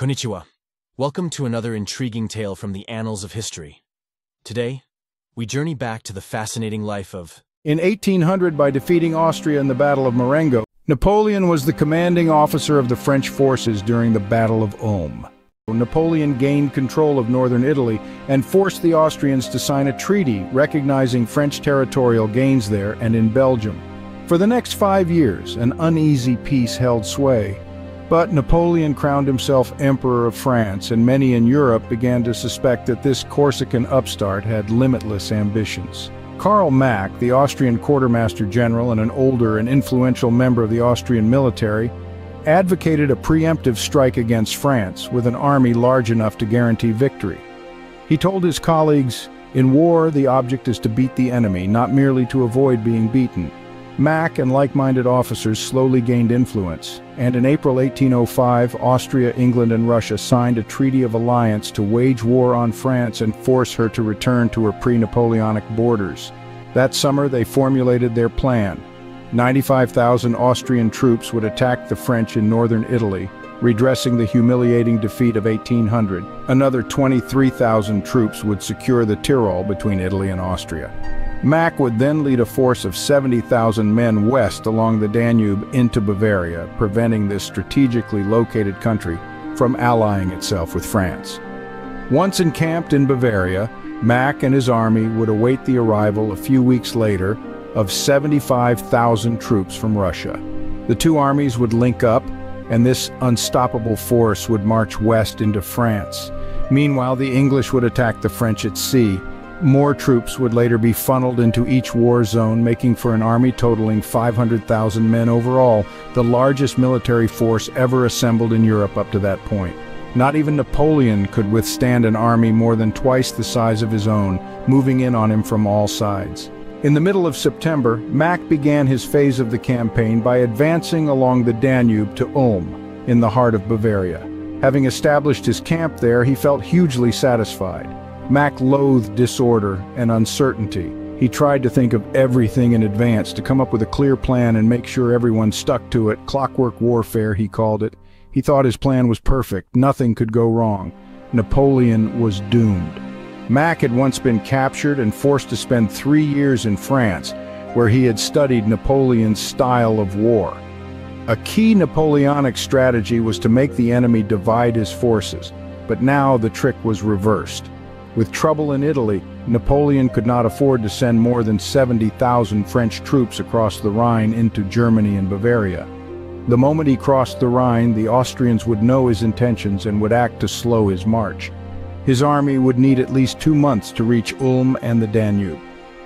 Konnichiwa. Welcome to another intriguing tale from the annals of history. Today, we journey back to the fascinating life of... In 1800, by defeating Austria in the Battle of Marengo, Napoleon was the commanding officer of the French forces during the Battle of Ulm. Napoleon gained control of northern Italy and forced the Austrians to sign a treaty recognizing French territorial gains there and in Belgium. For the next 5 years, an uneasy peace held sway. But Napoleon crowned himself Emperor of France, and many in Europe began to suspect that this Corsican upstart had limitless ambitions. Karl Mack, the Austrian quartermaster general and an older and influential member of the Austrian military, advocated a preemptive strike against France with an army large enough to guarantee victory. He told his colleagues, "In war, the object is to beat the enemy, not merely to avoid being beaten." Mack and like-minded officers slowly gained influence, and in April 1805, Austria, England, and Russia signed a treaty of alliance to wage war on France and force her to return to her pre-Napoleonic borders. That summer, they formulated their plan. 95,000 Austrian troops would attack the French in northern Italy, redressing the humiliating defeat of 1800. Another 23,000 troops would secure the Tyrol between Italy and Austria. Mack would then lead a force of 70,000 men west along the Danube into Bavaria, preventing this strategically located country from allying itself with France. Once encamped in Bavaria, Mack and his army would await the arrival a few weeks later of 75,000 troops from Russia. The two armies would link up, and this unstoppable force would march west into France. Meanwhile, the English would attack the French at sea. More troops would later be funneled into each war zone, making for an army totaling 500,000 men overall, the largest military force ever assembled in Europe up to that point. Not even Napoleon could withstand an army more than twice the size of his own, moving in on him from all sides. In the middle of September, Mack began his phase of the campaign by advancing along the Danube to Ulm, in the heart of Bavaria. Having established his camp there, he felt hugely satisfied. Mack loathed disorder and uncertainty. He tried to think of everything in advance, to come up with a clear plan and make sure everyone stuck to it. Clockwork warfare, he called it. He thought his plan was perfect. Nothing could go wrong. Napoleon was doomed. Mack had once been captured and forced to spend 3 years in France, where he had studied Napoleon's style of war. A key Napoleonic strategy was to make the enemy divide his forces, but now the trick was reversed. With trouble in Italy, Napoleon could not afford to send more than 70,000 French troops across the Rhine into Germany and Bavaria. The moment he crossed the Rhine, the Austrians would know his intentions and would act to slow his march. His army would need at least 2 months to reach Ulm and the Danube.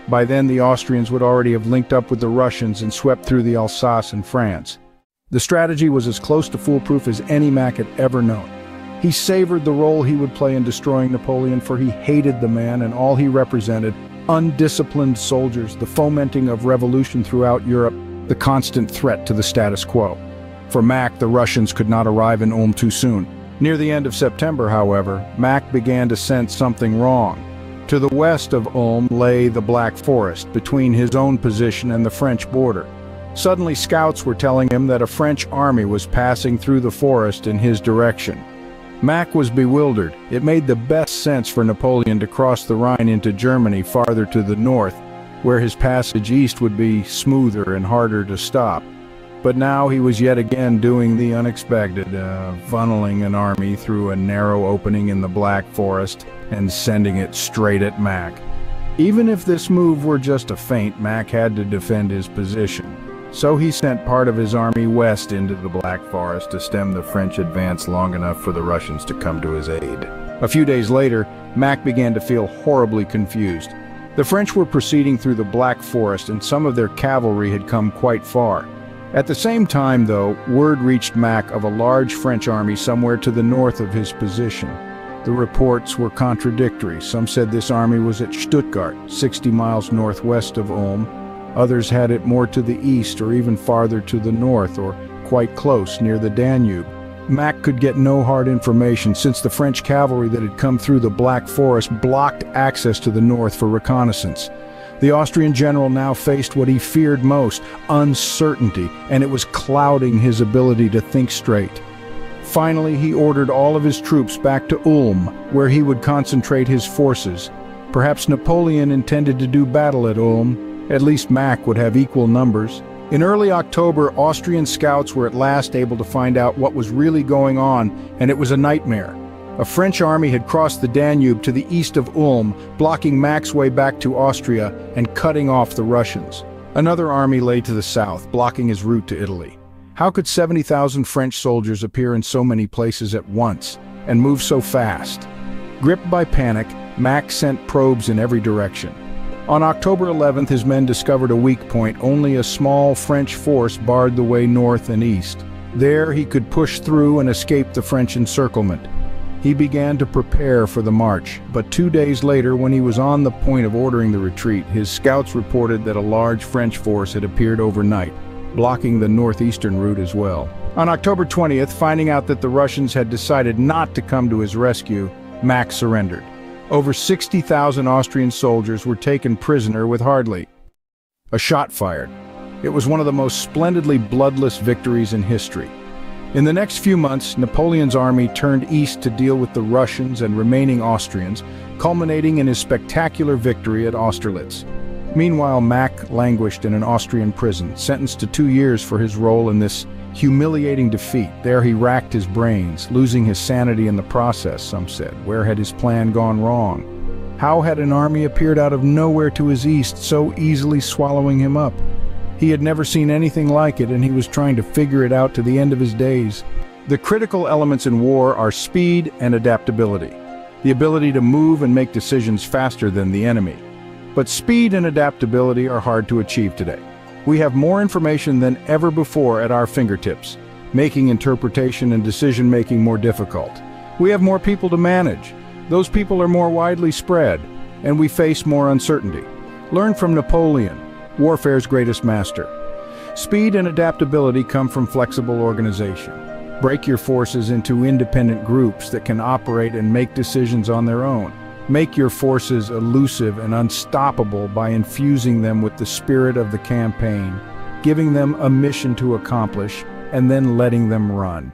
By then, the Austrians would already have linked up with the Russians and swept through the Alsace and France. The strategy was as close to foolproof as any Mack had ever known. He savored the role he would play in destroying Napoleon, for he hated the man and all he represented: undisciplined soldiers, the fomenting of revolution throughout Europe, the constant threat to the status quo. For Mack, the Russians could not arrive in Ulm too soon. Near the end of September, however, Mack began to sense something wrong. To the west of Ulm lay the Black Forest, between his own position and the French border. Suddenly, scouts were telling him that a French army was passing through the forest in his direction. Mack was bewildered. It made the best sense for Napoleon to cross the Rhine into Germany farther to the north, where his passage east would be smoother and harder to stop. But now he was yet again doing the unexpected, funneling an army through a narrow opening in the Black Forest and sending it straight at Mack. Even if this move were just a feint, Mack had to defend his position. So he sent part of his army west into the Black Forest to stem the French advance long enough for the Russians to come to his aid. A few days later, Mack began to feel horribly confused. The French were proceeding through the Black Forest, and some of their cavalry had come quite far. At the same time, though, word reached Mack of a large French army somewhere to the north of his position. The reports were contradictory. Some said this army was at Stuttgart, 60 miles northwest of Ulm. Others had it more to the east or even farther to the north, or quite close near the Danube. Mack could get no hard information, since the French cavalry that had come through the Black Forest blocked access to the north for reconnaissance. The Austrian general now faced what he feared most: uncertainty, and it was clouding his ability to think straight. Finally, he ordered all of his troops back to Ulm, where he would concentrate his forces. Perhaps Napoleon intended to do battle at Ulm. At least Mack would have equal numbers. In early October, Austrian scouts were at last able to find out what was really going on, and it was a nightmare. A French army had crossed the Danube to the east of Ulm, blocking Mack's way back to Austria and cutting off the Russians. Another army lay to the south, blocking his route to Italy. How could 70,000 French soldiers appear in so many places at once and move so fast? Gripped by panic, Mack sent probes in every direction. On October 11th, his men discovered a weak point. Only a small French force barred the way north and east. There, he could push through and escape the French encirclement. He began to prepare for the march, but 2 days later, when he was on the point of ordering the retreat, his scouts reported that a large French force had appeared overnight, blocking the northeastern route as well. On October 20th, finding out that the Russians had decided not to come to his rescue, Mack surrendered. Over 60,000 Austrian soldiers were taken prisoner with hardly a shot fired. It was one of the most splendidly bloodless victories in history. In the next few months, Napoleon's army turned east to deal with the Russians and remaining Austrians, culminating in his spectacular victory at Austerlitz. Meanwhile, Mack languished in an Austrian prison, sentenced to 2 years for his role in this humiliating defeat. There he racked his brains, losing his sanity in the process, some said. Where had his plan gone wrong? How had an army appeared out of nowhere to his east, so easily swallowing him up? He had never seen anything like it, and he was trying to figure it out to the end of his days. The critical elements in war are speed and adaptability, the ability to move and make decisions faster than the enemy. But speed and adaptability are hard to achieve today. We have more information than ever before at our fingertips, making interpretation and decision-making more difficult. We have more people to manage. Those people are more widely spread, and we face more uncertainty. Learn from Napoleon, warfare's greatest master. Speed and adaptability come from flexible organization. Break your forces into independent groups that can operate and make decisions on their own. Make your forces elusive and unstoppable by infusing them with the spirit of the campaign, giving them a mission to accomplish, and then letting them run.